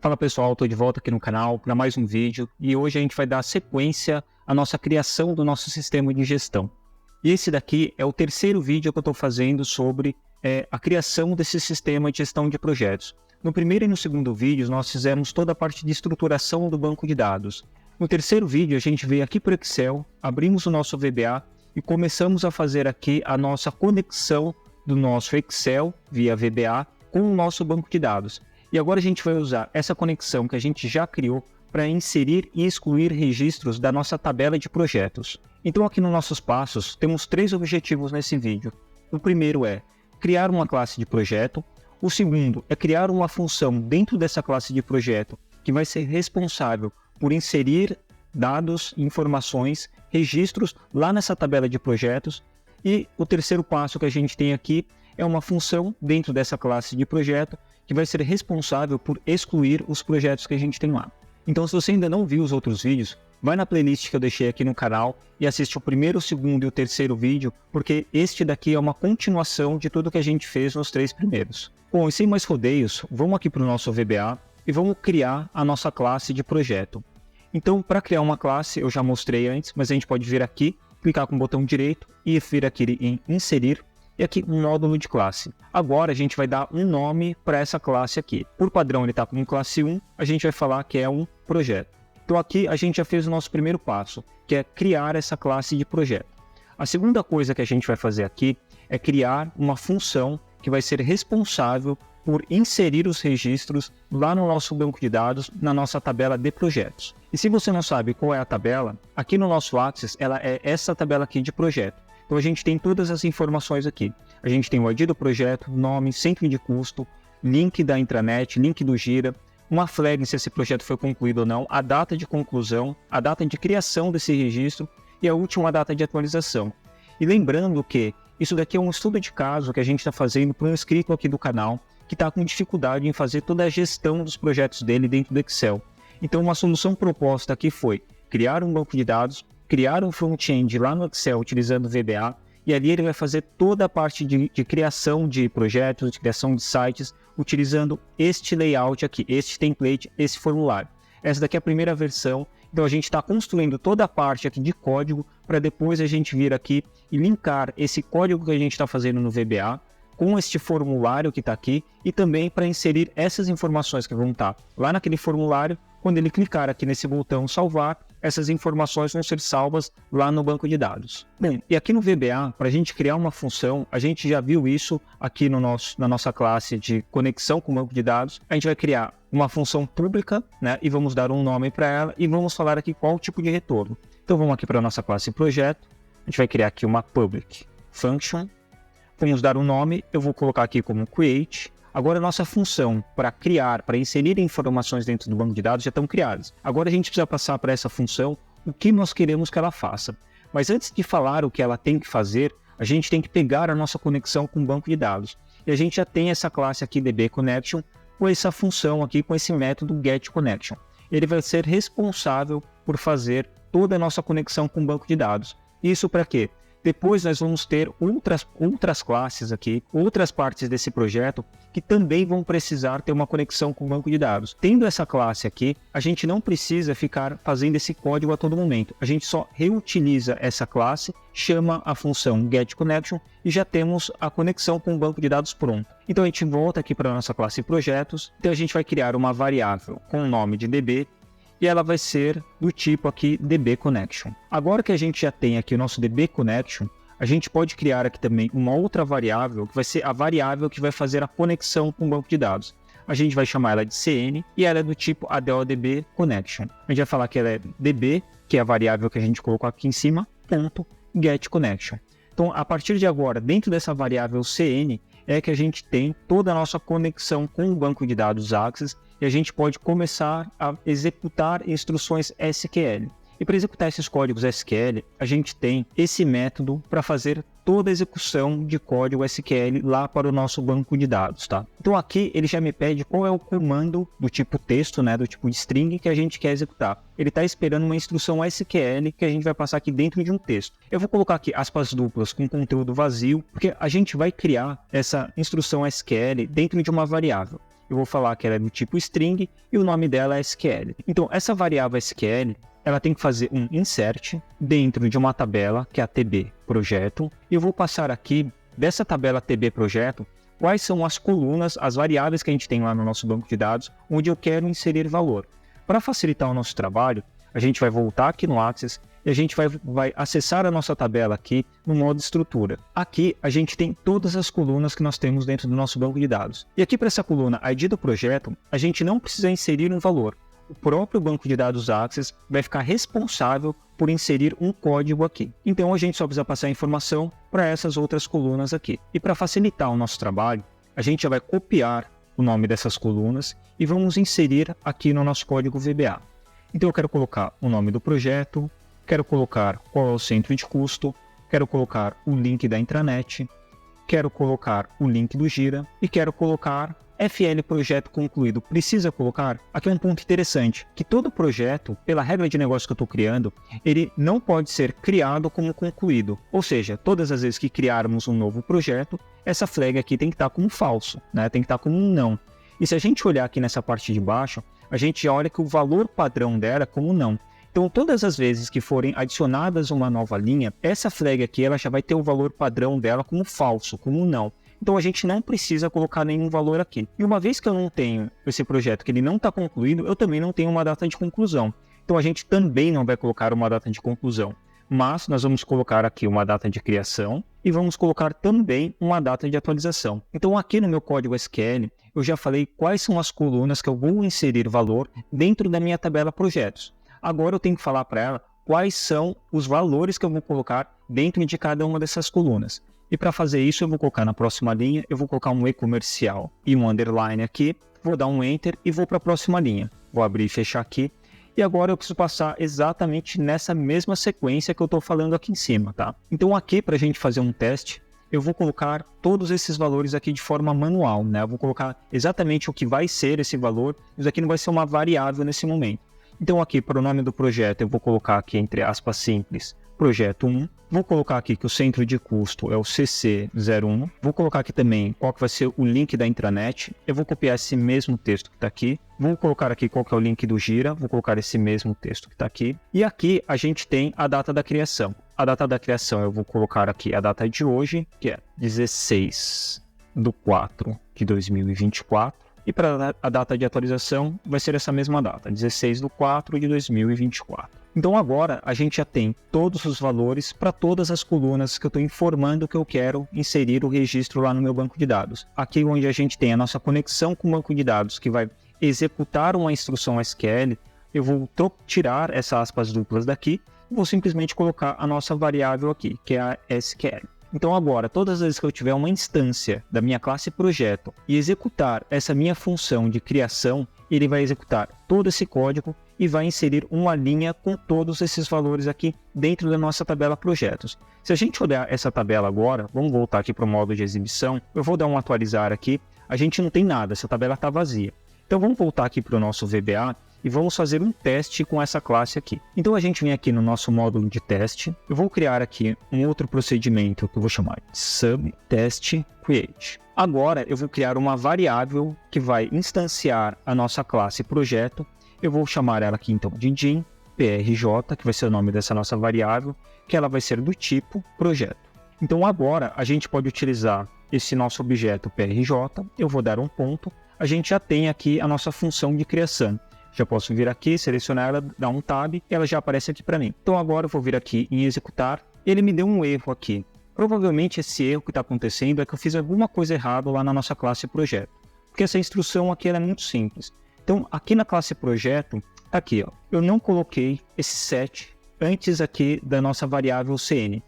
Fala pessoal, estou de volta aqui no canal para mais um vídeo e hoje a gente vai dar sequência à nossa criação do nosso sistema de gestão. E esse daqui é o terceiro vídeo que eu estou fazendo sobre a criação desse sistema de gestão de projetos. No primeiro e no segundo vídeo nós fizemos toda a parte de estruturação do banco de dados. No terceiro vídeo a gente veio aqui para o Excel, abrimos o nosso VBA e começamos a fazer aqui a nossa conexão do nosso Excel via VBA com o nosso banco de dados. E agora a gente vai usar essa conexão que a gente já criou para inserir e excluir registros da nossa tabela de projetos. Então aqui nos nossos passos temos 3 objetivos nesse vídeo. O primeiro é criar uma classe de projeto. O segundo é criar uma função dentro dessa classe de projeto que vai ser responsável por inserir dados, informações, registros lá nessa tabela de projetos. E o terceiro passo que a gente tem aqui é uma função dentro dessa classe de projeto que vai ser responsável por excluir os projetos que a gente tem lá. Então, se você ainda não viu os outros vídeos, vai na playlist que eu deixei aqui no canal e assiste o primeiro, o segundo e o terceiro vídeo, porque este daqui é uma continuação de tudo que a gente fez nos 3 primeiros. Bom, e sem mais rodeios, vamos aqui para o nosso VBA e vamos criar a nossa classe de projeto. Então, para criar uma classe, eu já mostrei antes, mas a gente pode vir aqui, clicar com o botão direito e vir aqui em inserir, e aqui um módulo de classe. Agora a gente vai dar um nome para essa classe aqui. Por padrão ele está como classe 1, a gente vai falar que é um projeto. Então aqui a gente já fez o nosso primeiro passo, que é criar essa classe de projeto. A segunda coisa que a gente vai fazer aqui é criar uma função que vai ser responsável por inserir os registros lá no nosso banco de dados, na nossa tabela de projetos. E se você não sabe qual é a tabela, aqui no nosso Access ela é essa tabela aqui de projeto. Então a gente tem todas as informações aqui. A gente tem o ID do projeto, nome, centro de custo, link da intranet, link do Gira, uma flag se esse projeto foi concluído ou não, a data de conclusão, a data de criação desse registro e a última data de atualização. E lembrando que isso daqui é um estudo de caso que a gente está fazendo para um inscrito aqui do canal que está com dificuldade em fazer toda a gestão dos projetos dele dentro do Excel. Então uma solução proposta aqui foi criar um banco de dados, criar um front-end lá no Excel utilizando o VBA e ali ele vai fazer toda a parte de criação de projetos, de criação de sites, utilizando este layout aqui, este template, esse formulário. Essa daqui é a primeira versão, então a gente está construindo toda a parte aqui de código para depois a gente vir aqui e linkar esse código que a gente está fazendo no VBA com este formulário que está aqui e também para inserir essas informações que vão estar lá naquele formulário. Quando ele clicar aqui nesse botão salvar, essas informações vão ser salvas lá no banco de dados. Bem, e aqui no VBA, para a gente criar uma função, a gente já viu isso aqui no na nossa classe de conexão com o banco de dados. A gente vai criar uma função pública, né, e vamos dar um nome para ela e vamos falar aqui qual o tipo de retorno. Então vamos aqui para a nossa classe projeto, a gente vai criar aqui uma public function, vamos dar um nome, eu vou colocar aqui como create. Agora a nossa função para criar, para inserir informações dentro do banco de dados já estão criadas. Agora a gente precisa passar para essa função o que nós queremos que ela faça. Mas antes de falar o que ela tem que fazer, a gente tem que pegar a nossa conexão com o banco de dados. E a gente já tem essa classe aqui DBConnection com essa função aqui, com esse método getConnection. Ele vai ser responsável por fazer toda a nossa conexão com o banco de dados. Isso para quê? Depois nós vamos ter outras classes aqui, outras partes desse projeto que também vão precisar ter uma conexão com o banco de dados. Tendo essa classe aqui, a gente não precisa ficar fazendo esse código a todo momento. A gente só reutiliza essa classe, chama a função getConnection e já temos a conexão com o banco de dados pronto. Então a gente volta aqui para a nossa classe projetos. Então a gente vai criar uma variável com o nome de DB, e ela vai ser do tipo aqui DBConnection. Agora que a gente já tem aqui o nosso DBConnection, a gente pode criar aqui também uma outra variável, que vai ser a variável que vai fazer a conexão com o banco de dados. A gente vai chamar ela de CN e ela é do tipo ADODBConnection. A gente vai falar que ela é DB, que é a variável que a gente colocou aqui em cima, ponto, getConnection. Então, a partir de agora, dentro dessa variável CN, é que a gente tem toda a nossa conexão com o banco de dados Access e a gente pode começar a executar instruções SQL. E para executar esses códigos SQL, a gente tem esse método para fazer toda a execução de código SQL lá para o nosso banco de dados, tá? Então aqui ele já me pede qual é o comando do tipo texto, né, do tipo de string que a gente quer executar. Ele está esperando uma instrução SQL que a gente vai passar aqui dentro de um texto. Eu vou colocar aqui aspas duplas com conteúdo vazio, porque a gente vai criar essa instrução SQL dentro de uma variável. eu vou falar que ela é do tipo string e o nome dela é SQL. Então, essa variável SQL, ela tem que fazer um insert dentro de uma tabela, que é a TB projeto, e eu vou passar aqui, dessa tabela TB projeto, quais são as colunas, as variáveis que a gente tem lá no nosso banco de dados, onde eu quero inserir valor. Para facilitar o nosso trabalho, a gente vai voltar aqui no Access e a gente vai acessar a nossa tabela aqui no modo estrutura. Aqui a gente tem todas as colunas que nós temos dentro do nosso banco de dados. E aqui para essa coluna ID do projeto, a gente não precisa inserir um valor. O próprio banco de dados Access vai ficar responsável por inserir um código aqui. Então a gente só precisa passar a informação para essas outras colunas aqui. E para facilitar o nosso trabalho, a gente já vai copiar o nome dessas colunas e vamos inserir aqui no nosso código VBA. Então eu quero colocar o nome do projeto, quero colocar qual é o centro de custo, quero colocar o link da intranet, quero colocar o link do Gira e quero colocar FL projeto concluído. Precisa colocar? Aqui é um ponto interessante, que todo projeto, pela regra de negócio que eu estou criando, ele não pode ser criado como concluído. Ou seja, todas as vezes que criarmos um novo projeto, essa flag aqui tem que estar como falso, né? Tem que estar como um não. E se a gente olhar aqui nessa parte de baixo, a gente olha que o valor padrão dela é como não. Então, todas as vezes que forem adicionadas uma nova linha, essa flag aqui ela já vai ter o valor padrão dela como falso, como não. Então, a gente não precisa colocar nenhum valor aqui. E uma vez que eu não tenho esse projeto que ele não está concluído, eu também não tenho uma data de conclusão. Então, a gente também não vai colocar uma data de conclusão. Mas nós vamos colocar aqui uma data de criação e vamos colocar também uma data de atualização. Então, aqui no meu código SQL, eu já falei quais são as colunas que eu vou inserir valor dentro da minha tabela projetos. Agora eu tenho que falar para ela quais são os valores que eu vou colocar dentro de cada uma dessas colunas. E para fazer isso, eu vou colocar na próxima linha, eu vou colocar um e-comercial e um underline aqui, vou dar um enter e vou para a próxima linha. Vou abrir e fechar aqui. E agora eu preciso passar exatamente nessa mesma sequência que eu estou falando aqui em cima, tá? Então aqui, para a gente fazer um teste, eu vou colocar todos esses valores aqui de forma manual, né? Eu vou colocar exatamente o que vai ser esse valor, isso aqui não vai ser uma variável nesse momento. Então aqui, para o nome do projeto, eu vou colocar aqui, entre aspas simples, projeto 1. Vou colocar aqui que o centro de custo é o CC01. Vou colocar aqui também qual que vai ser o link da intranet. Eu vou copiar esse mesmo texto que está aqui. Vou colocar aqui qual que é o link do Gira. Vou colocar esse mesmo texto que está aqui. E aqui a gente tem a data da criação. A data da criação eu vou colocar aqui a data de hoje, que é 16/4/2024. E para a data de atualização vai ser essa mesma data, 16/4/2024. Então agora a gente já tem todos os valores para todas as colunas que eu estou informando que eu quero inserir o registro lá no meu banco de dados. Aqui onde a gente tem a nossa conexão com o banco de dados que vai executar uma instrução SQL, eu vou tirar essas aspas duplas daqui e vou simplesmente colocar a nossa variável aqui, que é a SQL. Então agora, todas as vezes que eu tiver uma instância da minha classe projeto e executar essa minha função de criação, ele vai executar todo esse código e vai inserir uma linha com todos esses valores aqui dentro da nossa tabela projetos. Se a gente olhar essa tabela agora, vamos voltar aqui para o modo de exibição, eu vou dar um atualizar aqui, a gente não tem nada, essa tabela está vazia. Então vamos voltar aqui para o nosso VBA e vamos fazer um teste com essa classe aqui. Então a gente vem aqui no nosso módulo de teste, eu vou criar aqui um outro procedimento que eu vou chamar de subTestCreate. Agora eu vou criar uma variável que vai instanciar a nossa classe projeto, eu vou chamar ela aqui então de dim.prj, que vai ser o nome dessa nossa variável, que ela vai ser do tipo projeto. Então agora a gente pode utilizar esse nosso objeto prj, eu vou dar um ponto, a gente já tem aqui a nossa função de criação. Já posso vir aqui, selecionar ela, dar um tab e ela já aparece aqui para mim. Então agora eu vou vir aqui em executar, ele me deu um erro aqui. Provavelmente esse erro que está acontecendo é que eu fiz alguma coisa errada lá na nossa classe projeto. Porque essa instrução aqui ela é muito simples. Então aqui na classe projeto, aqui ó, eu não coloquei esse set antes aqui da nossa variável cn.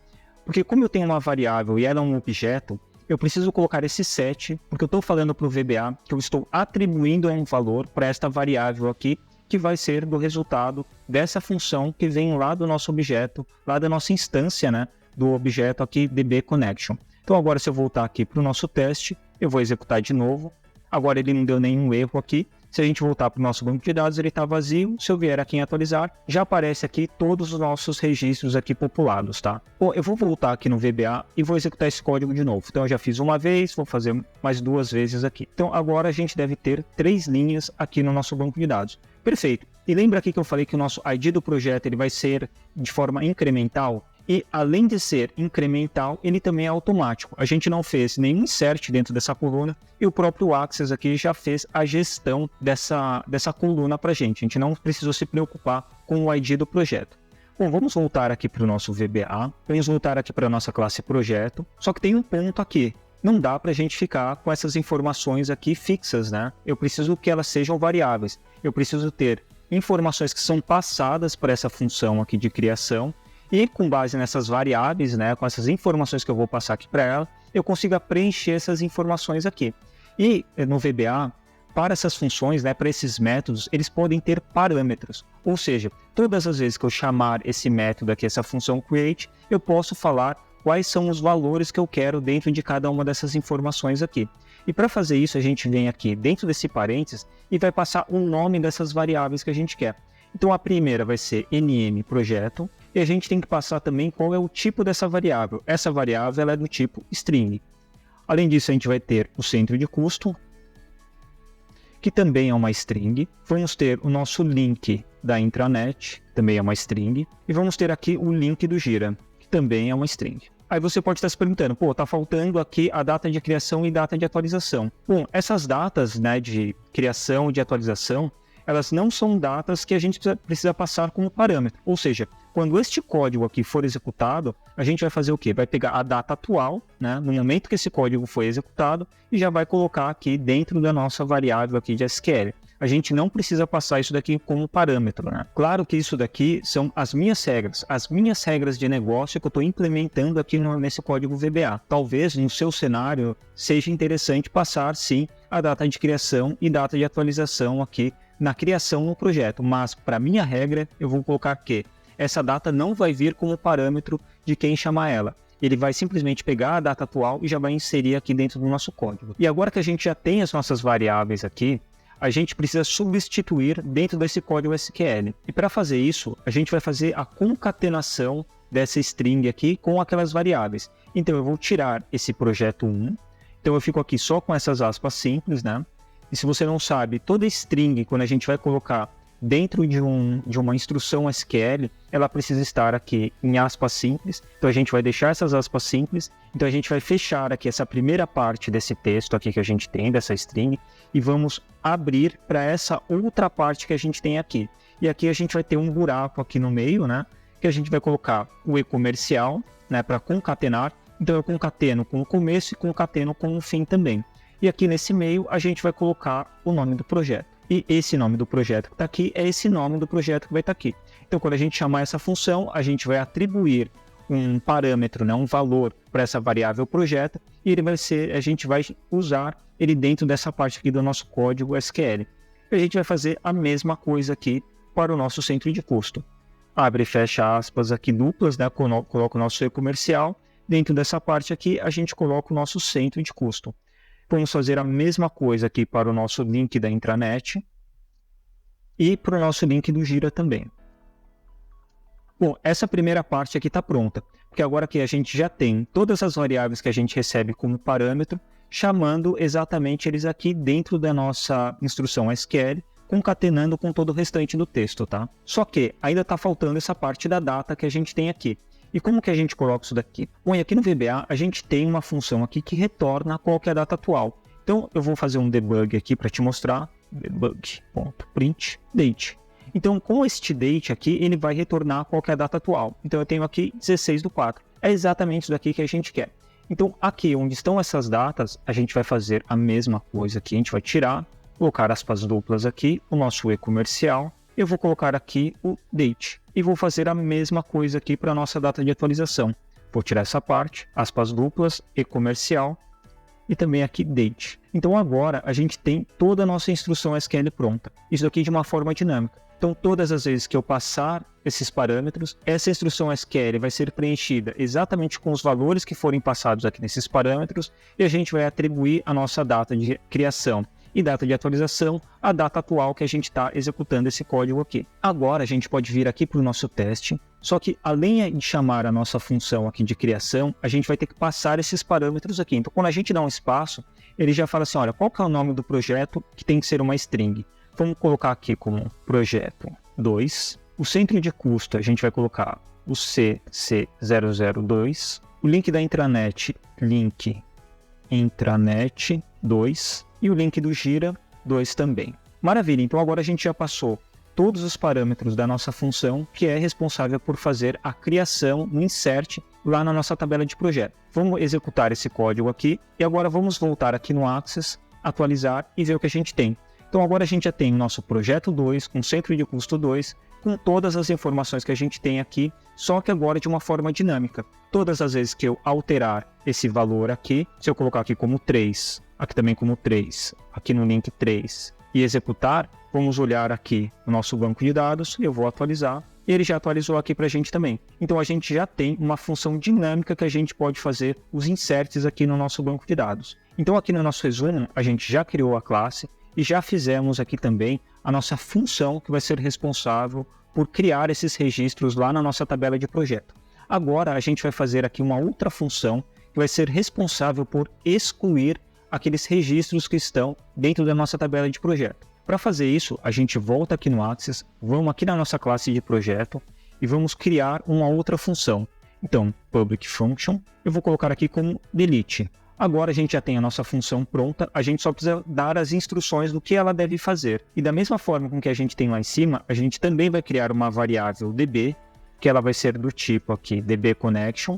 Porque como eu tenho uma variável e ela é um objeto, eu preciso colocar esse set, porque eu estou falando para o VBA que eu estou atribuindo um valor para esta variável aqui, que vai ser do resultado dessa função que vem lá do nosso objeto, lá da nossa instância, né, do objeto aqui dbConnection. Então agora se eu voltar aqui para o nosso teste, eu vou executar de novo. Agora ele não deu nenhum erro aqui, Se a gente voltar para o nosso banco de dados, ele está vazio. Se eu vier aqui em atualizar, já aparece aqui todos os nossos registros aqui populados, tá? Bom, eu vou voltar aqui no VBA e vou executar esse código de novo. Então eu já fiz uma vez, vou fazer mais 2 vezes aqui. Então agora a gente deve ter 3 linhas aqui no nosso banco de dados. Perfeito. E lembra aqui que eu falei que o nosso ID do projeto ele vai ser de forma incremental? E além de ser incremental, ele também é automático. A gente não fez nenhum insert dentro dessa coluna e o próprio Access aqui já fez a gestão dessa coluna para a gente. A gente não precisou se preocupar com o ID do projeto. Bom, vamos voltar aqui para o nosso VBA, vamos voltar aqui para a nossa classe projeto, só que tem um ponto aqui. Não dá para a gente ficar com essas informações aqui fixas, né? Eu preciso que elas sejam variáveis. Eu preciso ter informações que são passadas para essa função aqui de criação e com base nessas variáveis, né, com essas informações que eu vou passar aqui para ela, eu consigo preencher essas informações aqui. E no VBA, para essas funções, né, para esses métodos, eles podem ter parâmetros. Ou seja, todas as vezes que eu chamar esse método aqui, essa função create, eu posso falar quais são os valores que eu quero dentro de cada uma dessas informações aqui. E para fazer isso, a gente vem aqui dentro desse parênteses e vai passar o nome dessas variáveis que a gente quer. Então a primeira vai ser nm projeto e a gente tem que passar também qual é o tipo dessa variável. Essa variável ela é do tipo string. Além disso, a gente vai ter o centro de custo, que também é uma string. Vamos ter o nosso link da intranet, também é uma string. E vamos ter aqui o link do Gira, que também é uma string. Aí você pode estar se perguntando, pô, tá faltando aqui a data de criação e data de atualização. Bom, essas datas, né, de criação e de atualização, elas não são datas que a gente precisa passar como parâmetro. Ou seja, quando este código aqui for executado, a gente vai fazer o quê? Vai pegar a data atual, né, no momento que esse código foi executado, e já vai colocar aqui dentro da nossa variável aqui de SQL. A gente não precisa passar isso daqui como parâmetro, né? Claro que isso daqui são as minhas regras de negócio que eu estou implementando aqui nesse código VBA. Talvez no seu cenário seja interessante passar sim a data de criação e data de atualização aqui na criação no projeto, mas para minha regra eu vou colocar que essa data não vai vir como parâmetro de quem chamar ela. Ele vai simplesmente pegar a data atual e já vai inserir aqui dentro do nosso código. E agora que a gente já tem as nossas variáveis aqui, a gente precisa substituir dentro desse código SQL. E para fazer isso, a gente vai fazer a concatenação dessa string aqui com aquelas variáveis. Então eu vou tirar esse projeto 1, então eu fico aqui só com essas aspas simples, né? E se você não sabe, toda string, quando a gente vai colocar dentro de uma instrução SQL, ela precisa estar aqui em aspas simples. Então a gente vai deixar essas aspas simples. Então a gente vai fechar aqui essa primeira parte desse texto aqui que a gente tem, dessa string, e vamos abrir para essa outra parte que a gente tem aqui. E aqui a gente vai ter um buraco aqui no meio, né? Que a gente vai colocar o e-comercial, né? Para concatenar. Então eu concateno com o começo e concateno com o fim também. E aqui nesse meio a gente vai colocar o nome do projeto. E esse nome do projeto que está aqui é esse nome do projeto que vai estar aqui. Então, quando a gente chamar essa função, a gente vai atribuir um parâmetro, né, um valor para essa variável projeto, e ele vai ser, a gente vai usar ele dentro dessa parte aqui do nosso código SQL. E a gente vai fazer a mesma coisa aqui para o nosso centro de custo. Abre e fecha aspas aqui duplas, né, coloca o nosso e-comercial. Dentro dessa parte aqui, a gente coloca o nosso centro de custo. Vamos fazer a mesma coisa aqui para o nosso link da intranet e para o nosso link do Gira também. Bom, essa primeira parte aqui está pronta, porque agora que a gente já tem todas as variáveis que a gente recebe como parâmetro, chamando exatamente eles aqui dentro da nossa instrução SQL, concatenando com todo o restante do texto, tá? Só que ainda está faltando essa parte da data que a gente tem aqui. E como que a gente coloca isso daqui? Bom, e aqui no VBA a gente tem uma função aqui que retorna qual que é a data atual. Então eu vou fazer um debug aqui para te mostrar. Debug.print date. Então com este date aqui ele vai retornar qual que é a data atual. Então eu tenho aqui 16/4. É exatamente isso daqui que a gente quer. Então aqui onde estão essas datas, a gente vai fazer a mesma coisa aqui. A gente vai tirar, colocar aspas duplas aqui, o nosso e-comercial. Eu vou colocar aqui o date e vou fazer a mesma coisa aqui para a nossa data de atualização. Vou tirar essa parte, aspas duplas, e-comercial e também aqui date. Então agora a gente tem toda a nossa instrução SQL pronta. Isso aqui de uma forma dinâmica. Então todas as vezes que eu passar esses parâmetros, essa instrução SQL vai ser preenchida exatamente com os valores que forem passados aqui nesses parâmetros e a gente vai atribuir a nossa data de criação e data de atualização, a data atual que a gente está executando esse código aqui. Agora a gente pode vir aqui para o nosso teste, só que além de chamar a nossa função aqui de criação, a gente vai ter que passar esses parâmetros aqui. Então quando a gente dá um espaço, ele já fala assim, olha, qual que é o nome do projeto que tem que ser uma string? Vamos colocar aqui como projeto 2. O centro de custo a gente vai colocar o CC002. O link da intranet, link intranet 2. E o link do gira 2 também. Maravilha, então agora a gente já passou todos os parâmetros da nossa função, que é responsável por fazer a criação, o insert, lá na nossa tabela de projeto. Vamos executar esse código aqui, e agora vamos voltar aqui no Access, atualizar e ver o que a gente tem. Então agora a gente já tem o nosso projeto 2, com centro de custo 2, com todas as informações que a gente tem aqui, só que agora de uma forma dinâmica. Todas as vezes que eu alterar esse valor aqui, se eu colocar aqui como 3, aqui também como 3, aqui no link 3, e executar, vamos olhar aqui no nosso banco de dados, eu vou atualizar, e ele já atualizou aqui para a gente também. Então a gente já tem uma função dinâmica que a gente pode fazer os inserts aqui no nosso banco de dados. Então aqui no nosso resumo, a gente já criou a classe e já fizemos aqui também a nossa função que vai ser responsável por criar esses registros lá na nossa tabela de projeto. Agora a gente vai fazer aqui uma outra função que vai ser responsável por excluir aqueles registros que estão dentro da nossa tabela de projeto. Para fazer isso, a gente volta aqui no Access, vamos aqui na nossa classe de projeto e vamos criar uma outra função. Então, public function, eu vou colocar aqui como delete. Agora a gente já tem a nossa função pronta, a gente só precisa dar as instruções do que ela deve fazer. E da mesma forma com que a gente tem lá em cima, a gente também vai criar uma variável db, que ela vai ser do tipo aqui dbConnection,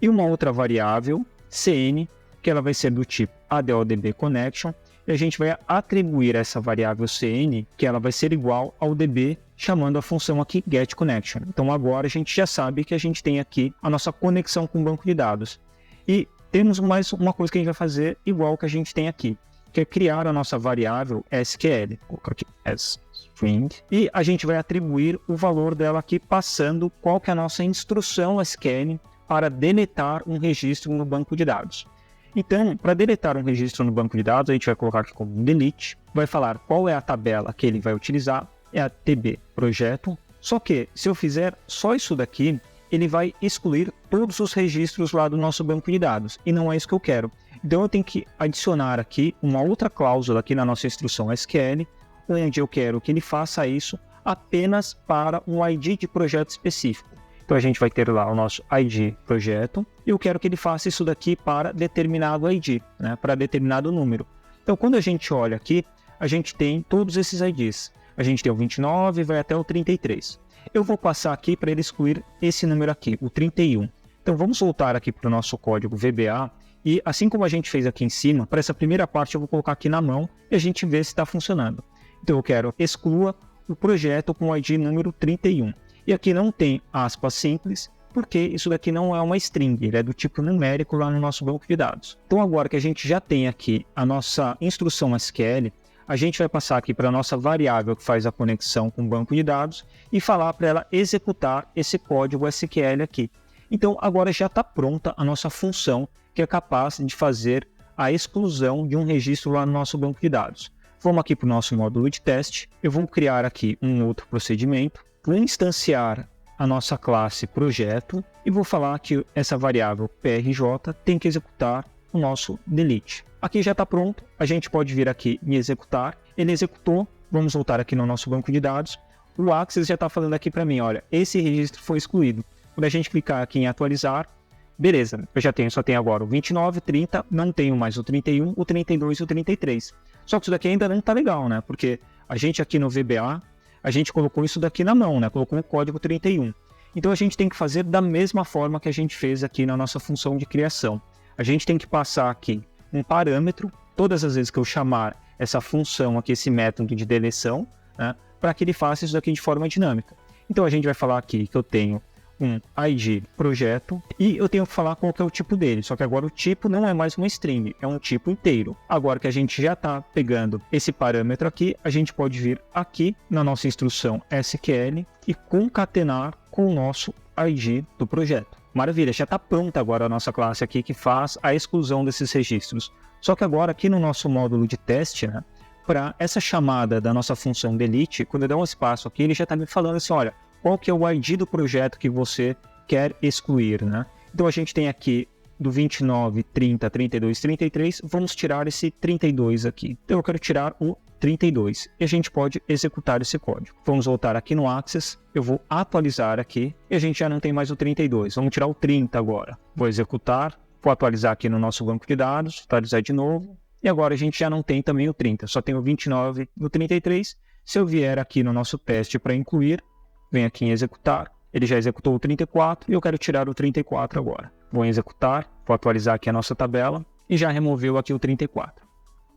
e uma outra variável cn, que ela vai ser do tipo ADODBConnection, e a gente vai atribuir essa variável cn, que ela vai ser igual ao db, chamando a função aqui getConnection. Então agora a gente já sabe que a gente tem aqui a nossa conexão com o banco de dados. E temos mais uma coisa que a gente vai fazer igual que a gente tem aqui, que é criar a nossa variável SQL. Vou colocar aqui string, e a gente vai atribuir o valor dela aqui, passando qual que é a nossa instrução SQL para deletar um registro no banco de dados. Então, para deletar um registro no banco de dados, a gente vai colocar aqui como delete, vai falar qual é a tabela que ele vai utilizar, é a TB projeto, só que se eu fizer só isso daqui, ele vai excluir todos os registros lá do nosso banco de dados, e não é isso que eu quero. Então eu tenho que adicionar aqui uma outra cláusula aqui na nossa instrução SQL, onde eu quero que ele faça isso apenas para um ID de projeto específico. Então a gente vai ter lá o nosso ID projeto, e eu quero que ele faça isso daqui para determinado ID, né, para determinado número. Então quando a gente olha aqui, a gente tem todos esses IDs. A gente tem o 29 e vai até o 33. Eu vou passar aqui para ele excluir esse número aqui, o 31. Então vamos voltar aqui para o nosso código VBA, e assim como a gente fez aqui em cima, para essa primeira parte eu vou colocar aqui na mão e a gente vê se está funcionando. Então eu quero exclua o projeto com o ID número 31. E aqui não tem aspas simples, porque isso daqui não é uma string, ele é do tipo numérico lá no nosso banco de dados. Então agora que a gente já tem aqui a nossa instrução SQL, a gente vai passar aqui para a nossa variável que faz a conexão com o banco de dados e falar para ela executar esse código SQL aqui. Então agora já está pronta a nossa função que é capaz de fazer a exclusão de um registro lá no nosso banco de dados. Vamos aqui para o nosso módulo de teste, eu vou criar aqui um outro procedimento, vou instanciar a nossa classe projeto e vou falar que essa variável PRJ tem que executar o nosso delete. Aqui já está pronto, a gente pode vir aqui e executar. Ele executou, vamos voltar aqui no nosso banco de dados. O Access já está falando aqui para mim, olha, esse registro foi excluído. Quando a gente clicar aqui em atualizar, beleza, eu já tenho, só tenho agora o 29, 30, não tenho mais o 31, o 32 e o 33. Só que isso daqui ainda não está legal, né? Porque a gente aqui no VBA, a gente colocou isso daqui na mão, né? Colocou o código 31. Então a gente tem que fazer da mesma forma que a gente fez aqui na nossa função de criação. A gente tem que passar aqui um parâmetro, todas as vezes que eu chamar essa função aqui, esse método de deleção, né, para que ele faça isso daqui de forma dinâmica. Então a gente vai falar aqui que eu tenho um ID projeto e eu tenho que falar qual que é o tipo dele, só que agora o tipo não é mais uma string, é um tipo inteiro. Agora que a gente já está pegando esse parâmetro aqui, a gente pode vir aqui na nossa instrução SQL e concatenar com o nosso ID do projeto. Maravilha, já está pronta agora a nossa classe aqui que faz a exclusão desses registros. Só que agora aqui no nosso módulo de teste, né, para essa chamada da nossa função delete, quando eu der um espaço aqui, ele já está me falando assim, olha, qual que é o ID do projeto que você quer excluir, né? Então a gente tem aqui do 29, 30, 32, 33, vamos tirar esse 32 aqui. Então eu quero tirar o 32 e a gente pode executar esse código. Vamos voltar aqui no Access, eu vou atualizar aqui e a gente já não tem mais o 32, vamos tirar o 30 agora. Vou executar, vou atualizar aqui no nosso banco de dados, atualizar de novo e agora a gente já não tem também o 30, só tem o 29 e o 33. Se eu vier aqui no nosso teste para incluir, venho aqui em executar, ele já executou o 34 e eu quero tirar o 34 agora. Vou em executar, vou atualizar aqui a nossa tabela e já removeu aqui o 34.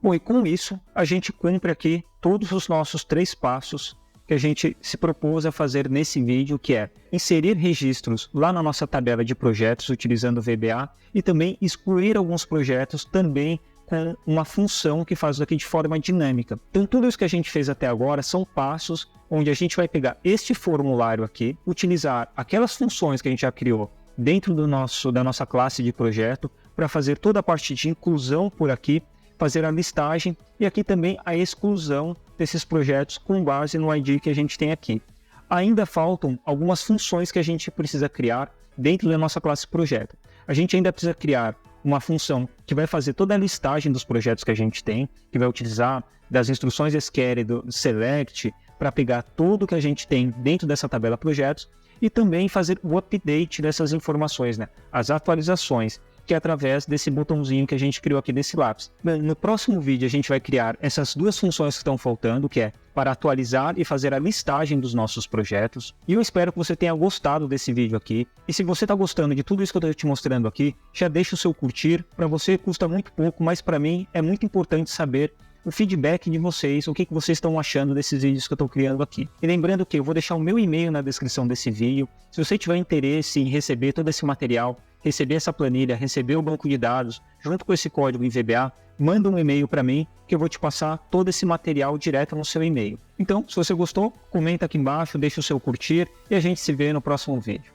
Bom, e com isso, a gente cumpre aqui todos os nossos 3 passos que a gente se propôs a fazer nesse vídeo, que é inserir registros lá na nossa tabela de projetos utilizando o VBA e também excluir alguns projetos também com uma função que faz aqui de forma dinâmica. Então, tudo isso que a gente fez até agora são passos onde a gente vai pegar este formulário aqui, utilizar aquelas funções que a gente já criou dentro da nossa classe de projeto para fazer toda a parte de inclusão por aqui, fazer a listagem e aqui também a exclusão desses projetos com base no ID que a gente tem aqui. Ainda faltam algumas funções que a gente precisa criar dentro da nossa classe projeto. A gente ainda precisa criar uma função que vai fazer toda a listagem dos projetos que a gente tem, que vai utilizar das instruções SQL do select para pegar tudo que a gente tem dentro dessa tabela projetos e também fazer o update dessas informações, né? As atualizações, que é através desse botãozinho que a gente criou aqui desse lápis. No próximo vídeo a gente vai criar essas 2 funções que estão faltando, que é para atualizar e fazer a listagem dos nossos projetos. E eu espero que você tenha gostado desse vídeo aqui. E se você está gostando de tudo isso que eu estou te mostrando aqui, já deixa o seu curtir. Para você custa muito pouco, mas para mim é muito importante saber o feedback de vocês, o que vocês estão achando desses vídeos que eu estou criando aqui. E lembrando que eu vou deixar o meu e-mail na descrição desse vídeo. Se você tiver interesse em receber todo esse material, receber essa planilha, receber o banco de dados, junto com esse código em VBA, manda um e-mail para mim que eu vou te passar todo esse material direto no seu e-mail. Então, se você gostou, comenta aqui embaixo, deixa o seu curtir e a gente se vê no próximo vídeo.